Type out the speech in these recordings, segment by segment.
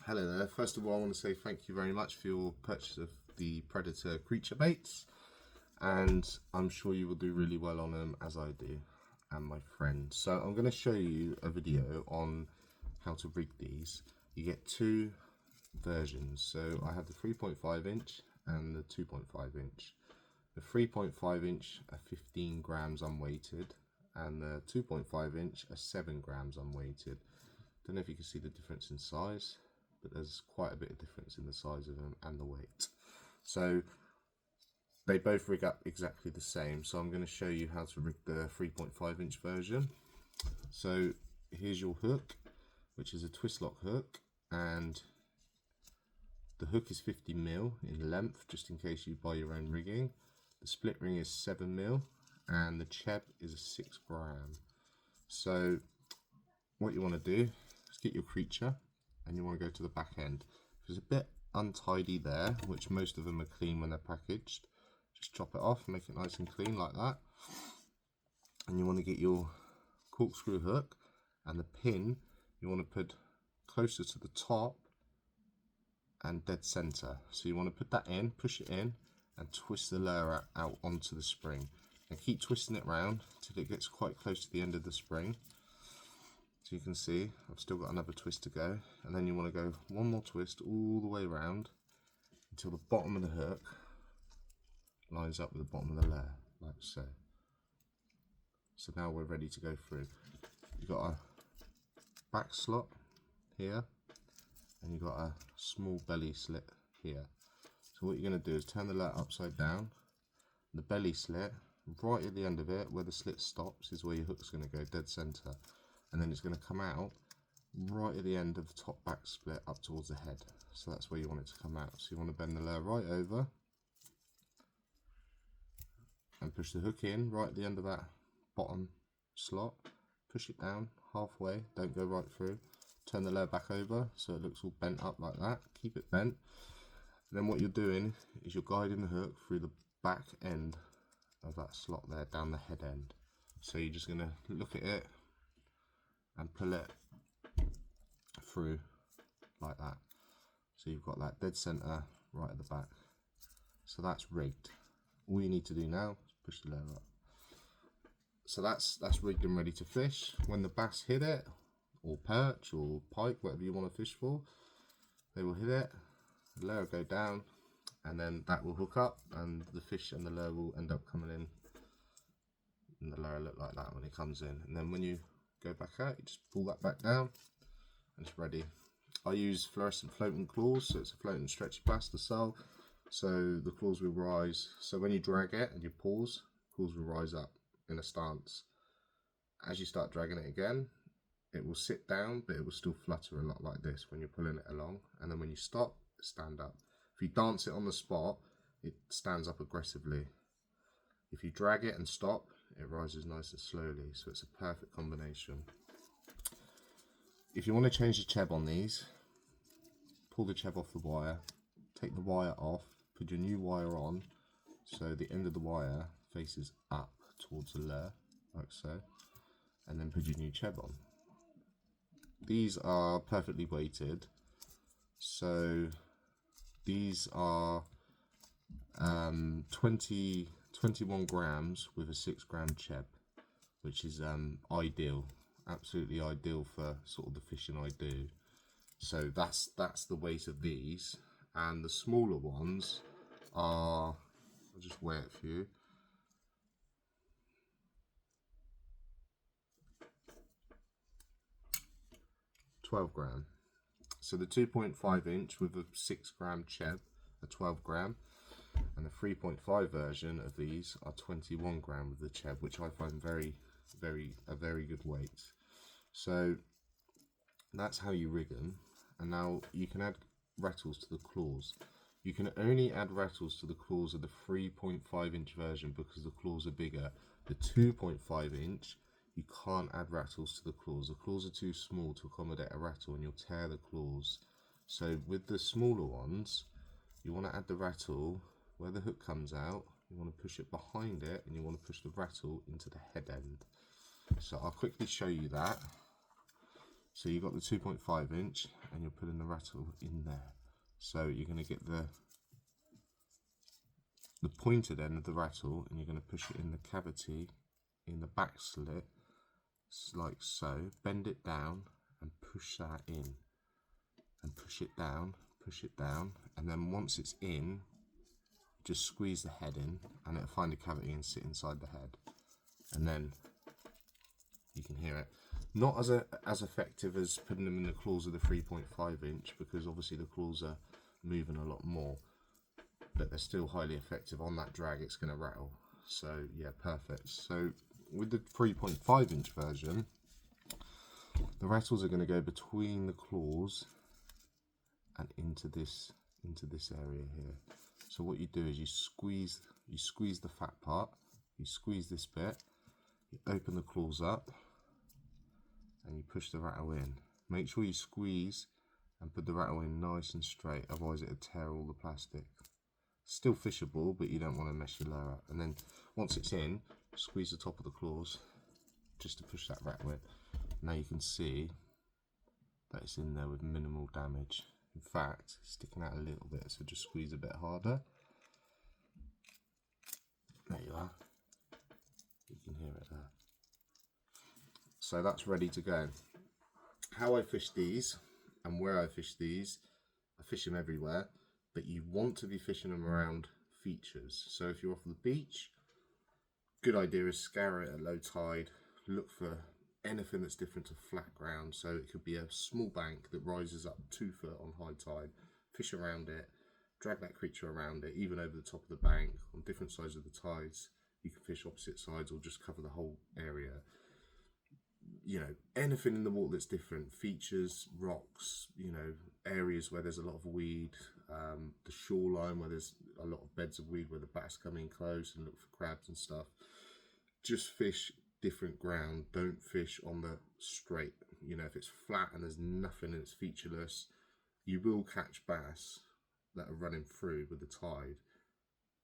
Hello there. First of all, I want to say thank you very much for your purchase of the Predator creature baits, and I'm sure you will do really well on them, as I do and my friend. So I'm going to show you a video on how to rig these. You get two versions. So I have the 3.5 inch and the 2.5 inch. The 3.5 inch are 15 grams unweighted, and the 2.5 inch are 7 grams unweighted. Don't know if you can see the difference in size, but there's quite a bit of difference in the size of them and the weight. So they both rig up exactly the same. So I'm going to show you how to rig the 3.5 inch version. So here's your hook, which is a twist lock hook, and the hook is 50mm in length, just in case you buy your own rigging. The split ring is 7mm, and the cheb is a 6 gram. So what you want to do is get your creature, and you want to go to the back end. If it's a bit untidy there, which most of them are clean when they're packaged, just chop it off and make it nice and clean like that. And you want to get your corkscrew hook, and the pin you want to put closer to the top and dead center. So you want to put that in, push it in, and twist the lure out onto the spring, and keep twisting it around till it gets quite close to the end of the spring. So you can see I've still got another twist to go, and then you want to go one more twist all the way around until the bottom of the hook lines up with the bottom of the lure, like so. So now we're ready to go through. You've got a back slot here, and you've got a small belly slit here. So what you're going to do is turn the lure upside down. The belly slit, right at the end of it, where the slit stops, is where your hook's going to go, dead center. And then it's going to come out right at the end of the top back split up towards the head. So that's where you want it to come out. So you want to bend the lure right over and push the hook in right at the end of that bottom slot. Push it down halfway, don't go right through. Turn the lure back over so it looks all bent up like that. Keep it bent. And then what you're doing is you're guiding the hook through the back end of that slot there, down the head end. So you're just going to look at it and pull it through like that. So you've got that dead center right at the back. So that's rigged. All you need to do now is push the lure up. So that's rigged and ready to fish. When the bass hit it, or perch or pike, whatever you want to fish for, they will hit it, the lure will go down, and then that will hook up, and the fish and the lure will end up coming in, and the lure will look like that when it comes in. And then when you go back out, you just pull that back down and it's ready. I use fluorescent floating claws, so it's a floating stretchy plasticine, so the claws will rise. So when you drag it and you pause, claws will rise up in a stance. As you start dragging it again, it will sit down, but it will still flutter a lot like this when you're pulling it along. And then when you stop, stand up. If you dance it on the spot, it stands up aggressively. If you drag it and stop, it rises nice and slowly, so it's a perfect combination. If you want to change the cheb on these, pull the cheb off the wire, take the wire off, put your new wire on, so the end of the wire faces up towards the lure, like so, and then put your new cheb on. These are perfectly weighted, so these are 21 grams with a 6 gram cheb, which is ideal, absolutely ideal for sort of the fishing I do. So that's the weight of these, and the smaller ones are, I'll just weigh it for you. £12 gram. So the 2.5 inch with a 6 gram cheb are 12 gram, and the 3.5 version of these are 21 gram with the cheb, which I find a very good weight. So that's how you rig them. And now you can add rattles to the claws. You can only add rattles to the claws of the 3.5 inch version because the claws are bigger. The 2.5 inch, you can't add rattles to the claws. The claws are too small to accommodate a rattle, and you'll tear the claws. So with the smaller ones, you want to add the rattle where the hook comes out. You want to push it behind it, and you want to push the rattle into the head end. So I'll quickly show you that. So you've got the 2.5 inch and you're putting the rattle in there. So you're going to get the pointed end of the rattle and you're going to push it in the cavity in the back slit, like so. Bend it down and push that in, and push it down, and then once it's in, just squeeze the head in and it'll find a cavity and sit inside the head, and then you can hear it. Not as effective as putting them in the claws of the 3.5 inch, because obviously the claws are moving a lot more, but they're still highly effective. On that drag it's going to rattle. So yeah, perfect. So with the 3.5 inch version, the rattles are going to go between the claws and into this area here. So what you do is you squeeze the fat part, you squeeze this bit, you open the claws up and you push the rattle in. Make sure you squeeze and put the rattle in nice and straight, otherwise it'll tear all the plastic. Still fishable, but you don't want to mess your lure up. And then once it's in, squeeze the top of the claws just to push that rattle in. Now you can see that it's in there with minimal damage. In fact, it's sticking out a little bit, so just squeeze a bit harder. There you are. You can hear it there. So that's ready to go. How I fish these and where I fish these, I fish them everywhere, but you want to be fishing them around features. So if you're off the beach, good idea is scour it at low tide, look for anything that's different to flat ground. So it could be a small bank that rises up 2 foot on high tide, fish around it, drag that creature around it, even over the top of the bank. On different sides of the tides, you can fish opposite sides or just cover the whole area. You know, anything in the water that's different, features, rocks, you know, areas where there's a lot of weed, the shoreline where there's a lot of beds of weed where the bass come in close and look for crabs and stuff. Just fish different ground. Don't fish on the straight. You know, if it's flat and there's nothing and it's featureless, you will catch bass that are running through with the tide,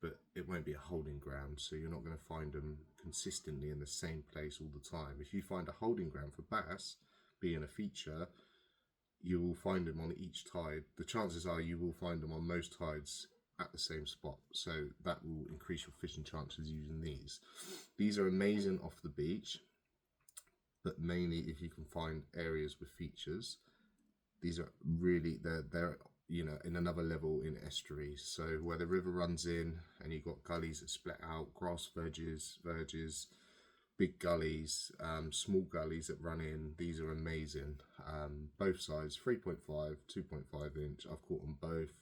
but it won't be a holding ground, so you're not going to find them consistently in the same place all the time. If you find a holding ground for bass, being a feature, you will find them on each tide. The chances are you will find them on most tides at the same spot, so that will increase your fishing chances using these. These are amazing off the beach, but mainly if you can find areas with features. These are really, they're you know, in another level in estuaries. So where the river runs in and you've got gullies that split out, grass verges, big gullies, small gullies that run in. These are amazing. Both sides, 3.5, 2.5 inch. I've caught them both.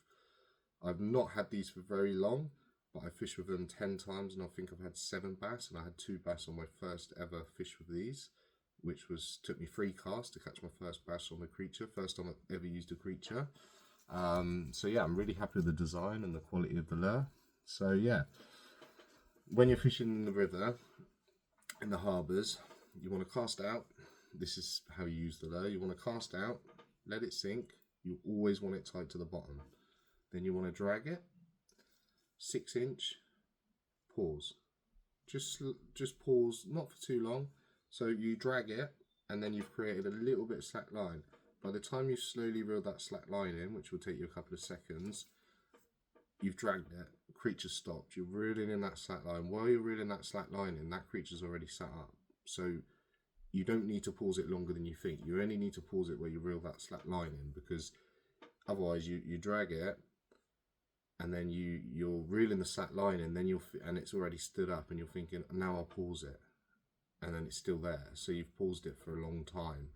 I've not had these for very long, but I fished with them 10 times and I think I've had 7 bass, and I had 2 bass on my first ever fish with these, which took me 3 casts to catch my first bass on the creature. First time I've ever used a creature. So yeah, I'm really happy with the design and the quality of the lure. So yeah, when you're fishing in the river, in the harbours, you want to cast out. This is how you use the lure. You want to cast out, let it sink. You always want it tight to the bottom. Then you want to drag it 6 inch, pause. Just pause, not for too long. So you drag it and then you've created a little bit of slack line. By the time you slowly reel that slack line in, which will take you a couple of seconds, you've dragged it, creature stopped, you're reeling in that slack line. While you're reeling that slack line in, that creature's already sat up. So you don't need to pause it longer than you think. You only need to pause it where you reel that slack line in, because otherwise you drag it and then you're reeling the slack line in, then and it's already stood up and you're thinking, now I'll pause it, and then it's still there. So you've paused it for a long time.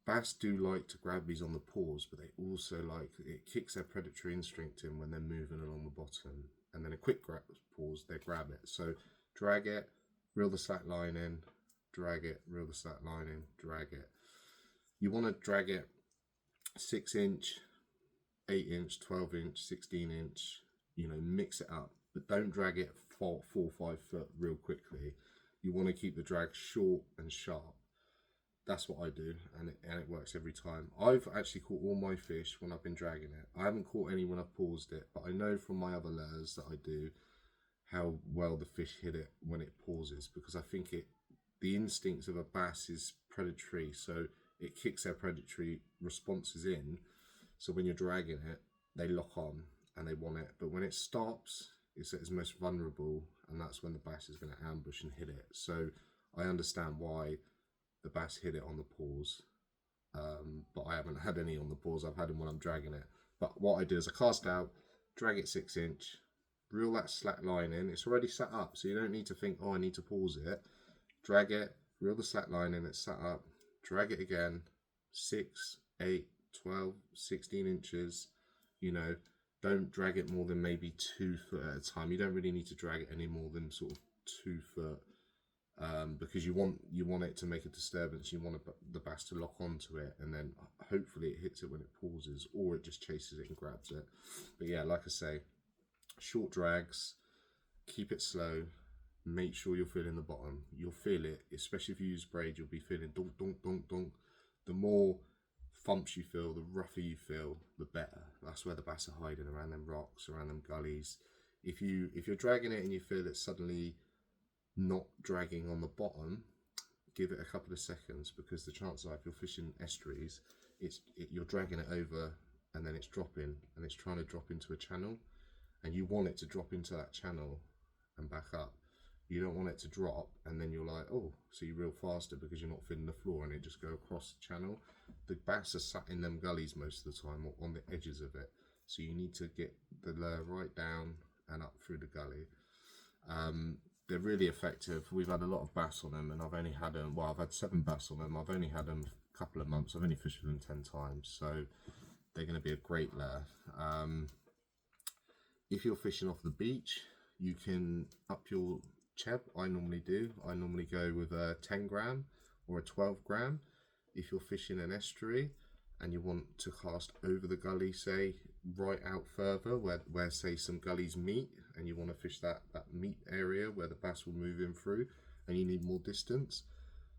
Bass do like to grab these on the pause, but they also it kicks their predatory instinct in when they're moving along the bottom. And then a quick pause, they grab it. So drag it, reel the slack line in, drag it, reel the slack line in, drag it. You want to drag it 6 inch, 8 inch, 12 inch, 16 inch, you know, mix it up, but don't drag it 4 or 5 foot real quickly. You want to keep the drag short and sharp. That's what I do, and it works every time. I've actually caught all my fish when I've been dragging it. I haven't caught any when I've paused it, but I know from my other lures that I do how well the fish hit it when it pauses, because I think the instincts of a bass is predatory. So it kicks their predatory responses in. So when you're dragging it, they lock on and they want it. But when it stops, it's at its most vulnerable, and that's when the bass is going to ambush and hit it. So I understand why the bass hit it on the pause, but I haven't had any on the pause. I've had them when I'm dragging it. But what I do is I cast out, drag it 6-inch, reel that slack line in. It's already set up, so you don't need to think, oh, I need to pause it. Drag it, reel the slack line in, it's set up, drag it again, 6, 8, 12, 16 inches, you know, don't drag it more than maybe 2 foot at a time. You don't really need to drag it any more than sort of 2 foot, because you want it to make a disturbance. You want the bass to lock onto it, and then hopefully it hits it when it pauses, or it just chases it and grabs it. But yeah, like I say, short drags, keep it slow. Make sure you're feeling the bottom. You'll feel it, especially if you use braid. You'll be feeling donk, donk, donk, donk. The more thumps you feel, the rougher you feel, the better. That's where the bass are hiding, around them rocks, around them gullies. If you're dragging it and you feel it suddenly not dragging on the bottom, give it a couple of seconds, because the chances are, if you're fishing estuaries, you're dragging it over and then it's dropping, and it's trying to drop into a channel, and you want it to drop into that channel and back up. You don't want it to drop and then you're like, oh, so you reel faster because you're not feeling the floor, and it just go across the channel. The bass are sat in them gullies most of the time, or on the edges of it, so you need to get the lure right down and up through the gully. They're really effective. We've had a lot of bass on them, and I've only had them, well, I've had 7 bass on them. I've only had them a couple of months. I've only fished with them 10 times, so they're going to be a great lure. If you're fishing off the beach, you can up your cheb. I normally do. I normally go with a 10 gram or a 12 gram. If you're fishing an estuary and you want to cast over the gully, say right out further where say some gullies meet, and you want to fish that meet area where the bass will move in through, and you need more distance,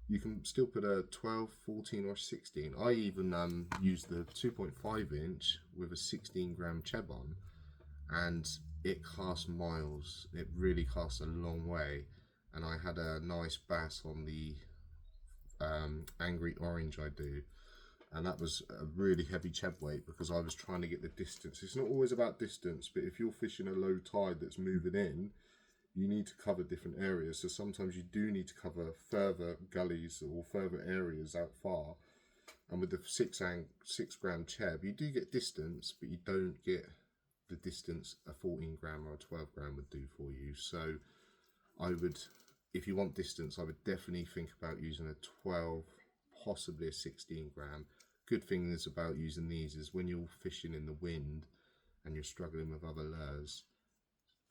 you can still put a 12, 14 or 16. I even use the 2.5 inch with a 16 gram cheb on, and it casts miles. It really casts a long way. And I had a nice bass on the Angry Orange I do, and that was a really heavy cheb weight, because I was trying to get the distance. It's not always about distance, but if you're fishing a low tide that's moving in, you need to cover different areas. So sometimes you do need to cover further gullies or further areas out far. And with the 6 gram cheb, you do get distance, but you don't get the distance a 14 gram or a 12 gram would do for you. So I would, if you want distance, I would definitely think about using a 12, possibly a 16 gram. Good thing is about using these is when you're fishing in the wind and you're struggling with other lures,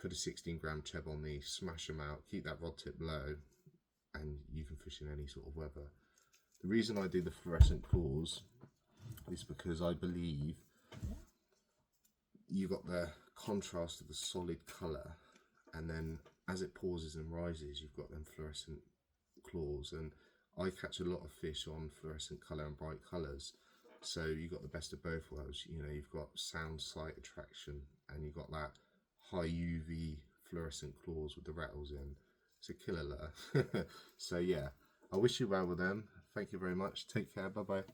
put a 16 gram cheb on these, smash them out, keep that rod tip low, and you can fish in any sort of weather. The reason I do the fluorescent claws is because I believe you got the contrast of the solid colour, and then as it pauses and rises, you've got them fluorescent claws. And I catch a lot of fish on fluorescent colour and bright colours, so you got the best of both worlds. You know, you've got sound, sight, attraction, and you've got that high UV fluorescent claws with the rattles in. It's a killer lure. So yeah, I wish you well with them. Thank you very much. Take care. Bye bye.